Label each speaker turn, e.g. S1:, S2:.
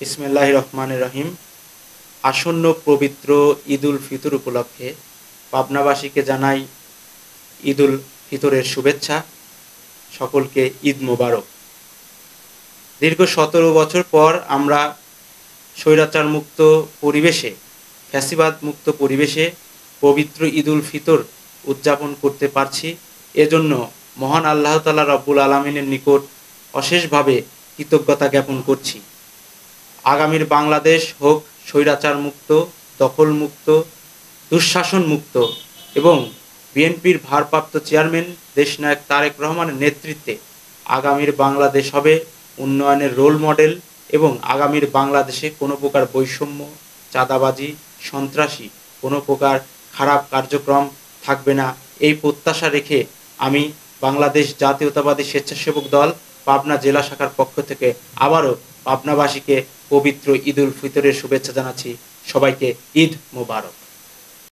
S1: বিসমিল্লাহির রহমানির রহিম। আসন্ন পবিত্র ঈদুল ফিতর উপলক্ষে পাবনাবাসীকে জানাই ঈদুল ফিতরের শুভেচ্ছা। সকলকে ঈদ মোবারক। দীর্ঘ ১৭ বছর পর আমরা স্বৈরাচার মুক্ত পরিবেশে, ফ্যাসিবাদ মুক্ত পরিবেশে পবিত্র ঈদুল ফিতর উদযাপন করতে পারছি। এজন্য মহান আল্লাহ তাআলা রব্বুল আলামিনের নিকট অশেষভাবে কৃতজ্ঞতা জ্ঞাপন করছি। আগামীর বাংলাদেশ হোক স্বৈরাচার মুক্ত, দখল মুক্ত, দুঃশাসন মুক্ত এবং বিএনপির ভারপ্রাপ্ত চেয়ারম্যান দেশনায়ক তারেক রহমানের নেতৃত্বে আগামীর বাংলাদেশ হবে উন্নয়নের রোল মডেল এবং আগামীর বাংলাদেশে কোনো প্রকার বৈষম্য, চাঁদাবাজি, সন্ত্রাসী, কোনো প্রকার খারাপ কার্যক্রম থাকবে না। এই প্রত্যাশা রেখে আমি বাংলাদেশ জাতীয়তাবাদী স্বেচ্ছাসেবক দল পাবনা জেলা শাখার পক্ষ থেকে আবারও পাবনাবাসীকে পবিত্র ঈদুল ফিতরের শুভেচ্ছা জানাচ্ছি। সবাইকে ঈদ মোবারক।